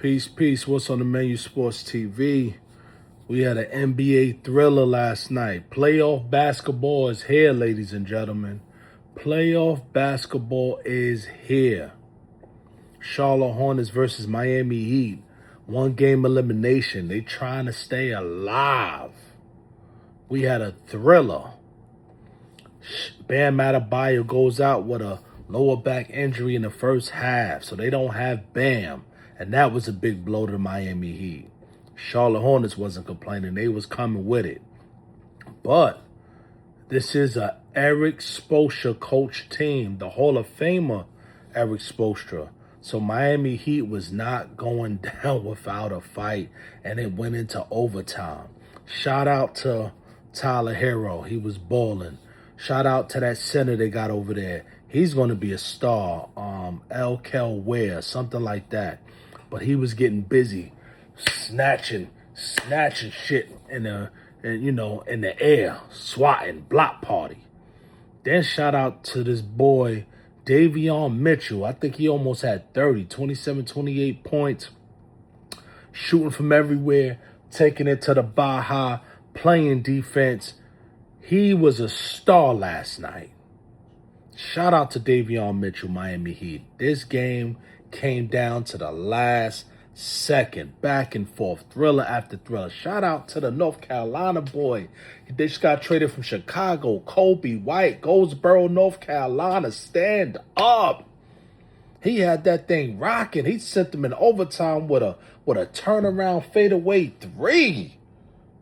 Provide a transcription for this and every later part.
Peace, peace. What's on the menu? Sports TV. We had an NBA thriller last night. Playoff basketball is here, ladies and gentlemen. Playoff basketball is here. Charlotte Hornets versus Miami Heat. One game elimination. They trying to stay alive. We had a thriller. Bam Adebayo goes out with a lower back injury in the first half, so they don't have Bam. And that was a big blow to the Miami Heat. Charlotte Hornets wasn't complaining. They was coming with it. But this is a Eric Spoelstra coach team, the Hall of Famer Eric Spoelstra. So Miami Heat was not going down without a fight, and it went into overtime. Shout out to Tyler Hero. He was balling. Shout out to that center they got over there. He's going to be a star. Kel Ware, something like that. But he was getting busy, snatching shit in the air, swatting, block party. Then shout out to this boy, Davion Mitchell. I think he almost had 30, 27, 28 points. Shooting from everywhere, taking it to the Baja, playing defense. He was a star last night. Shout out to Davion Mitchell, Miami Heat. This game came down to the last second, back and forth, thriller after thriller. Shout out to the North Carolina boy. They just got traded from Chicago. Kobe White, Goldsboro, North Carolina. Stand up. He had that thing rocking. He sent them in overtime with a turnaround fadeaway three.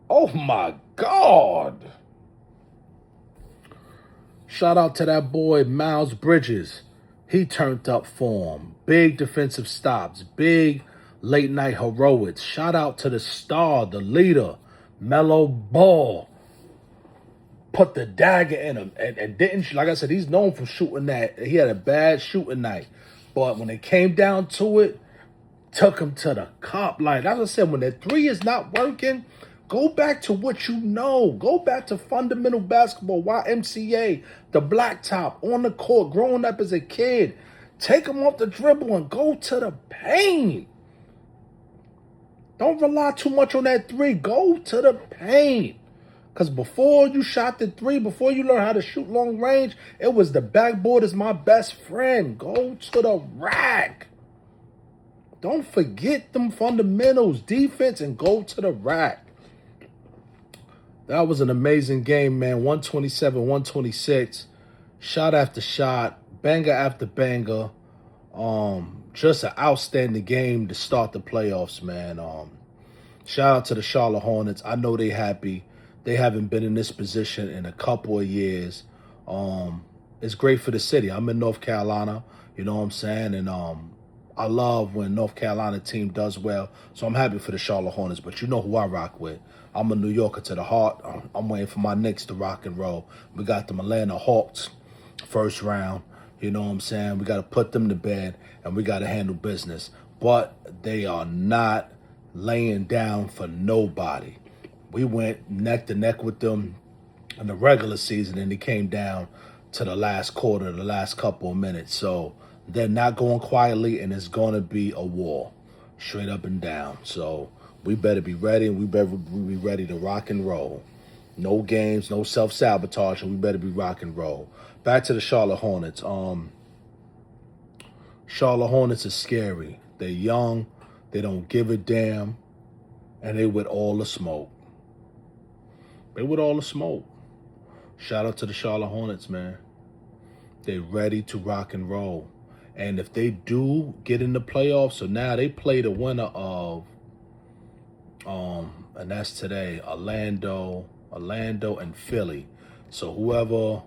Oh my God. Shout out to that boy, Miles Bridges. He turned up for him. Big defensive stops. Big late night heroics. Shout out to the star, the leader, Melo Ball. Put the dagger in him. And didn't, like I said, he's known for shooting that. He had a bad shooting night. But when it came down to it, took him to the cup. Like as I said, when that three is not working, go back to what you know. Go back to fundamental basketball, YMCA, the blacktop, on the court, growing up as a kid. Take them off the dribble and go to the paint. Don't rely too much on that three. Go to the paint. Because before you shot the three, before you learned how to shoot long range, it was the backboard is my best friend. Go to the rack. Don't forget them fundamentals, defense, and go to the rack. That was an amazing game, man. 127, 126. Shot after shot. Banger after banger. Just an outstanding game to start the playoffs, man. Shout out to the Charlotte Hornets. I know they happy. They haven't been in this position in a couple of years. It's great for the city. I'm in North Carolina, you know what I'm saying? And I love when North Carolina team does well. So I'm happy for the Charlotte Hornets. But you know who I rock with. I'm a New Yorker to the heart. I'm waiting for my Knicks to rock and roll. We got the Atlanta Hawks first round. You know what I'm saying? We got to put them to bed, and we got to handle business. But they are not laying down for nobody. We went neck to neck with them in the regular season, and it came down to the last quarter, the last couple of minutes. So they're not going quietly, and it's going to be a war, straight up and down. So we better be ready, and we better be ready to rock and roll. No games, no self-sabotage, and we better be rock and roll. Back to the Charlotte Hornets. Charlotte Hornets is scary. They're young, they don't give a damn, and they with all the smoke. They with all the smoke. Shout out to the Charlotte Hornets, man. They're ready to rock and roll. And if they do get in the playoffs, so now they play the winner of, and that's today, Orlando and Philly. So whoever,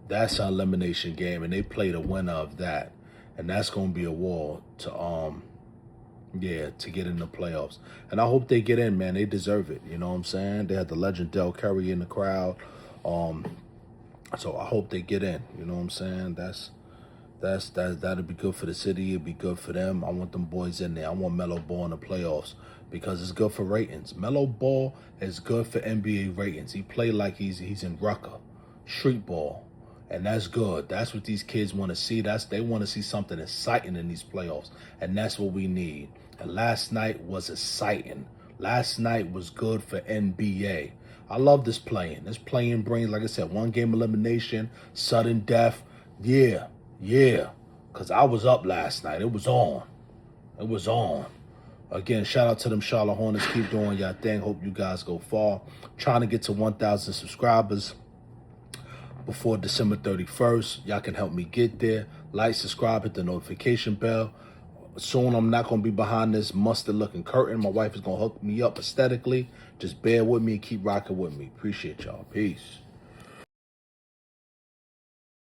that's an elimination game, and they play the winner of that. And that's going to be a war to get in the playoffs. And I hope they get in, man. They deserve it. You know what I'm saying? They had the legend Del Curry in the crowd. So I hope they get in. You know what I'm saying? That'll be good for the city. It'll be good for them. I want them boys in there. I want Melo Ball in the playoffs because it's good for ratings. Melo Ball is good for NBA ratings. He played like he's in Rucker, street ball. And that's good. That's what these kids want to see. They want to see something exciting in these playoffs. And that's what we need. And last night was exciting. Last night was good for NBA. I love this playing. This playing brings, like I said, 1 game elimination, sudden death. Yeah. Because I was up last night. It was on. Again, shout out to them Charlotte Hornets. Keep doing your thing. Hope you guys go far. Trying to get to 1,000 subscribers before December 31st. Y'all can help me get there. Like, subscribe, hit the notification bell. Soon I'm not going to be behind this mustard looking curtain. My wife is going to hook me up aesthetically. Just bear with me and keep rocking with me. Appreciate y'all. Peace.